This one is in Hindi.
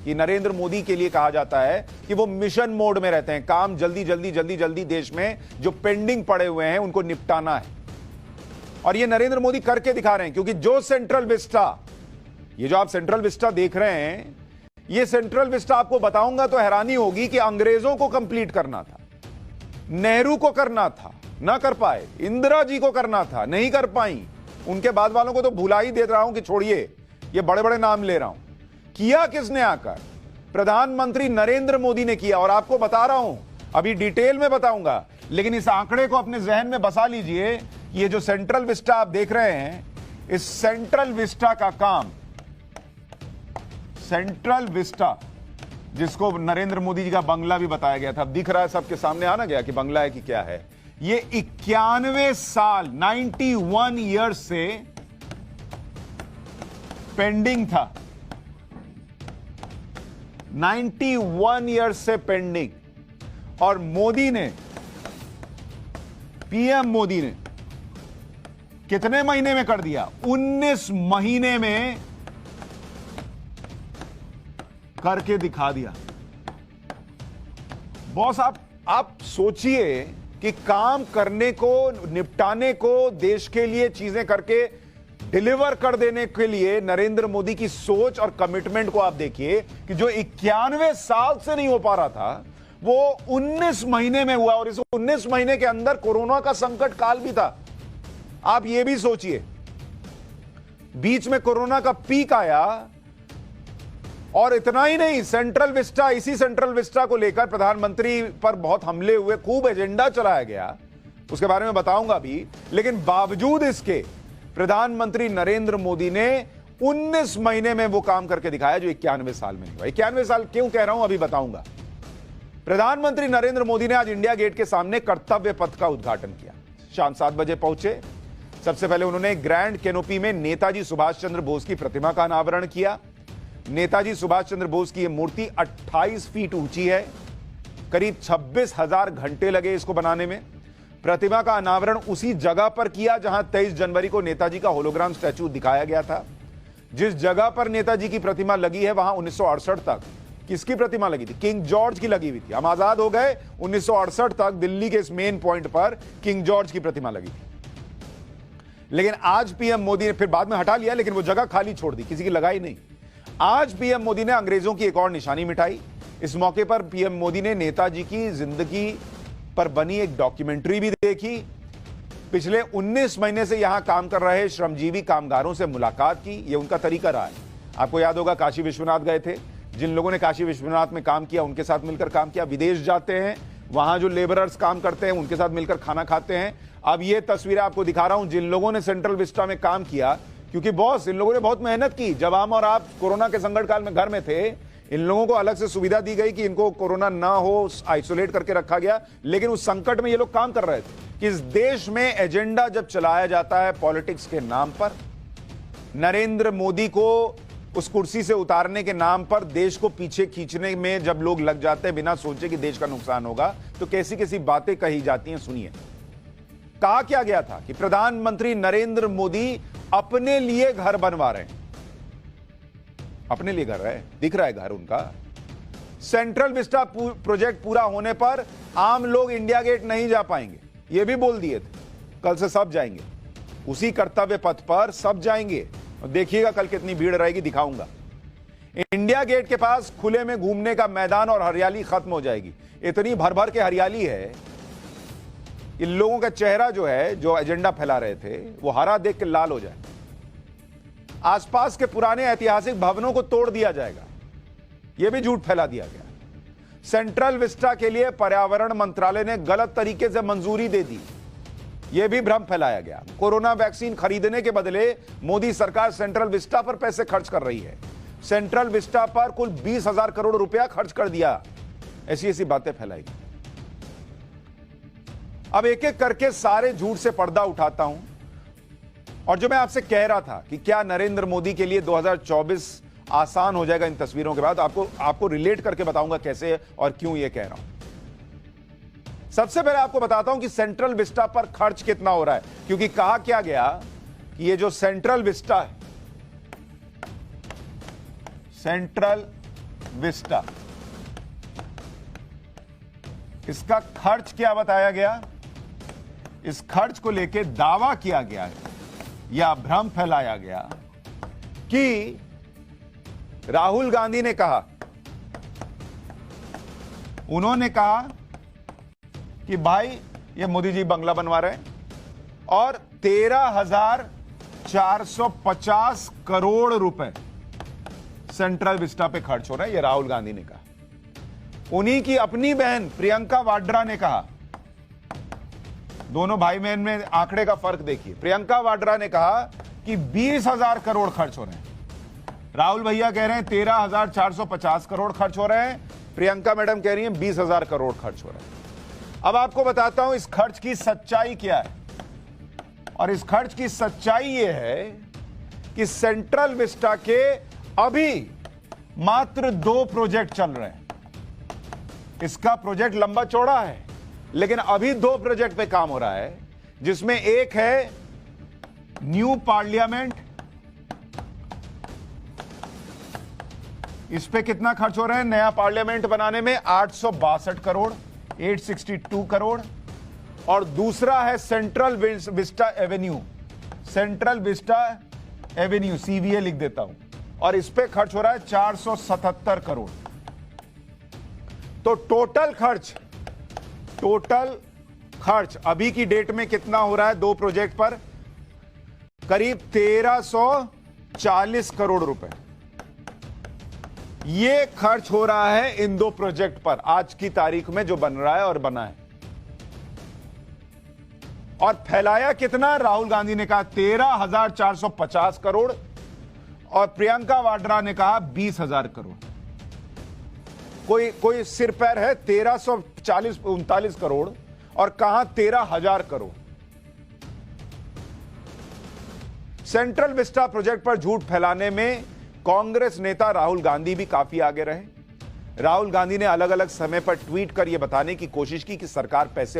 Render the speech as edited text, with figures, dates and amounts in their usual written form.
कि नरेंद्र मोदी के लिए कहा जाता है कि वो मिशन मोड में रहते हैं, काम जल्दी जल्दी जल्दी जल्दी देश में जो पेंडिंग पड़े हुए हैं उनको निपटाना है। और ये नरेंद्र मोदी करके दिखा रहे हैं, क्योंकि जो सेंट्रल विस्टा, ये जो आप सेंट्रल विस्टा देख रहे हैं, ये सेंट्रल विस्टा आपको बताऊंगा तो हैरानी होगी कि अंग्रेजों को कंप्लीट करना था, नेहरू को करना था, ना कर पाए, इंदिरा जी को करना था, नहीं कर पाई, उनके बाद वालों को तो भुला ही दे रहा हूं कि छोड़िए, ये बड़े बड़े नाम ले रहा हूं। किया किसने आकर? प्रधानमंत्री नरेंद्र मोदी ने किया। और आपको बता रहा हूं, अभी डिटेल में बताऊंगा, लेकिन इस आंकड़े को अपने जहन में बसा लीजिए। ये जो सेंट्रल विस्टा आप देख रहे हैं, इस सेंट्रल विस्टा का काम, सेंट्रल विस्टा जिसको नरेंद्र मोदी जी का बंगला भी बताया गया था, अब दिख रहा है सबके सामने, आना गया कि बंगला है कि क्या है। ये 91 साल 91 ईयर्स से पेंडिंग था, 91 ईयर्स से पेंडिंग। और मोदी ने, पीएम मोदी ने कितने महीने में कर दिया? 19 महीने में करके दिखा दिया। बॉस, आप सोचिए कि काम करने को, निपटाने को, देश के लिए चीजें करके डिलीवर कर देने के लिए नरेंद्र मोदी की सोच और कमिटमेंट को आप देखिए कि जो 91 साल से नहीं हो पा रहा था, वो 19 महीने में हुआ। और इस 19 महीने के अंदर कोरोना का संकट काल भी था। आप ये भी सोचिए, बीच में कोरोना का पीक आया। और इतना ही नहीं, सेंट्रल विस्टा, इसी सेंट्रल विस्टा को लेकर प्रधानमंत्री पर बहुत हमले हुए, खूब एजेंडा चलाया गया, उसके बारे में बताऊंगा भी। लेकिन बावजूद इसके प्रधानमंत्री नरेंद्र मोदी ने 19 महीने में वो काम करके दिखाया जो 91 साल में नहीं हुआ। 91 साल क्यों कह रहा हूं, अभी बताऊंगा। प्रधानमंत्री नरेंद्र मोदी ने आज इंडिया गेट के सामने कर्तव्य पथ का उद्घाटन किया। शाम 7 बजे पहुंचे। सबसे पहले उन्होंने ग्रैंड कैनोपी में नेताजी सुभाष चंद्र बोस की प्रतिमा का अनावरण किया। नेताजी सुभाष चंद्र बोस की यह मूर्ति 28 फीट ऊंची है। करीब 26,000 घंटे लगे इसको बनाने में। प्रतिमा का अनावरण उसी जगह पर किया जहां 23 जनवरी को नेताजी का होलोग्राम स्टैचू दिखाया गया था। जिस जगह पर नेताजी की प्रतिमा लगी है, वहां 1968 तक किसकी प्रतिमा लगी थी? किंग जॉर्ज की लगी हुई थी। हम आजाद हो गए, 1968 तक दिल्ली के इस मेन पॉइंट पर किंग जॉर्ज की प्रतिमा लगी थी। लेकिन आज पीएम मोदी ने, फिर बाद में हटा लिया, लेकिन वो जगह खाली छोड़ दी, किसी की लगाई नहीं। आज पीएम मोदी ने अंग्रेजों की एक और निशानी मिटाई। इस मौके पर पीएम मोदी ने नेताजी की जिंदगी पर बनी एक डॉक्यूमेंट्री भी देखी। पिछले 19 महीने से यहां काम कर रहे श्रमजीवी कामगारों से मुलाकात की। यह उनका तरीका रहा है। आपको याद होगा, काशी विश्वनाथ गए थे। जिन लोगों ने काशी विश्वनाथ में काम किया, उनके साथ मिलकर काम किया। विदेश जाते हैं, वहां जो लेबरर्स काम करते हैं, उनके साथ मिलकर खाना खाते हैं। अब ये तस्वीरें आपको दिखा रहा हूं जिन लोगों ने सेंट्रल विस्टा में काम किया, क्योंकि बॉस, इन लोगों ने बहुत मेहनत की। जब हम और आप कोरोना के संकट काल में घर में थे, इन लोगों को अलग से सुविधा दी गई कि इनको कोरोना ना हो, आइसोलेट करके रखा गया। लेकिन उस संकट में ये लोग काम कर रहे थे कि इस देश में एजेंडा जब चलाया जाता है पॉलिटिक्स के नाम पर, नरेंद्र मोदी को उस कुर्सी से उतारने के नाम पर देश को पीछे खींचने में जब लोग लग जाते हैं बिना सोचे कि देश का नुकसान होगा, तो कैसी कैसी बातें कही जाती हैं, सुनिए। कहा क्या गया था कि प्रधानमंत्री नरेंद्र मोदी अपने लिए घर बनवा रहे हैं। अपने लिए घर है, दिख रहा है घर उनका। सेंट्रल विस्टा प्रोजेक्ट पूरा होने पर आम लोग इंडिया गेट नहीं जा पाएंगे, ये भी बोल दिए थे। कल से सब जाएंगे उसी कर्तव्य पथ पर, सब जाएंगे। और देखिएगा कल कितनी भीड़ रहेगी, दिखाऊंगा। इंडिया गेट के पास खुले में घूमने का मैदान और हरियाली खत्म हो जाएगी। इतनी भर भर के हरियाली है, इन लोगों का चेहरा जो है, जो एजेंडा फैला रहे थे, वो हरा देख के लाल हो जाए। आसपास के पुराने ऐतिहासिक भवनों को तोड़ दिया जाएगा, यह भी झूठ फैला दिया गया। सेंट्रल विस्टा के लिए पर्यावरण मंत्रालय ने गलत तरीके से मंजूरी दे दी, यह भी भ्रम फैलाया गया। कोरोना वैक्सीन खरीदने के बदले मोदी सरकार सेंट्रल विस्टा पर पैसे खर्च कर रही है। सेंट्रल विस्टा पर कुल 20,000 करोड़ रुपया खर्च कर दिया, ऐसी ऐसी बातें फैलाई। अब एक एक करके सारे झूठ से पर्दा उठाता हूं। और जो मैं आपसे कह रहा था कि क्या नरेंद्र मोदी के लिए 2024 आसान हो जाएगा इन तस्वीरों के बाद, आपको रिलेट करके बताऊंगा कैसे और क्यों ये कह रहा हूं। सबसे पहले आपको बताता हूं कि सेंट्रल विस्टा पर खर्च कितना हो रहा है, क्योंकि कहा क्या गया कि ये जो सेंट्रल विस्टा है, सेंट्रल विस्टा। इसका खर्च क्या बताया गया? इस खर्च को लेकर दावा किया गया है या भ्रम फैलाया गया कि राहुल गांधी ने कहा, उन्होंने कहा कि भाई ये मोदी जी बंगला बनवा रहे हैं और 13,450 करोड़ रुपए सेंट्रल विस्टा पे खर्च हो रहा है, ये राहुल गांधी ने कहा। उन्हीं की अपनी बहन प्रियंका वाड्रा ने कहा, दोनों भाई बहन में आंकड़े का फर्क देखिए। प्रियंका वाड्रा ने कहा कि 20,000 करोड़ खर्च हो रहे हैं, राहुल भैया कह रहे हैं 13,450 करोड़ खर्च हो रहे हैं, प्रियंका मैडम कह रही हैं 20,000 करोड़ खर्च हो रहे हैं। अब आपको बताता हूं इस खर्च की सच्चाई क्या है। और इस खर्च की सच्चाई यह है कि सेंट्रल विस्टा के अभी मात्र 2 प्रोजेक्ट चल रहे हैं। इसका प्रोजेक्ट लंबा चौड़ा है, लेकिन अभी 2 प्रोजेक्ट पे काम हो रहा है, जिसमें एक है न्यू पार्लियामेंट। इस पे कितना खर्च हो रहा है नया पार्लियामेंट बनाने में? 862 करोड़, 862 करोड़। और दूसरा है Central Vista Avenue, Central Vista Avenue, CVA लिख देता हूं, और इस पे खर्च हो रहा है 477 करोड़। तो टोटल खर्च अभी की डेट में कितना हो रहा है 2 प्रोजेक्ट पर? करीब 1340 करोड़ रुपए ये खर्च हो रहा है इन 2 प्रोजेक्ट पर आज की तारीख में जो बन रहा है और बना है। और फैलाया कितना? राहुल गांधी ने कहा 13,450 करोड़ और प्रियंका वाड्रा ने कहा 20,000 करोड़। कोई सिर पैर है? 1339 करोड़ और कहां 13,000 करोड़। सेंट्रल विस्टा प्रोजेक्ट पर झूठ फैलाने में कांग्रेस नेता राहुल गांधी भी काफी आगे रहे। राहुल गांधी ने अलग अलग समय पर ट्वीट कर यह बताने की कोशिश की कि सरकार पैसे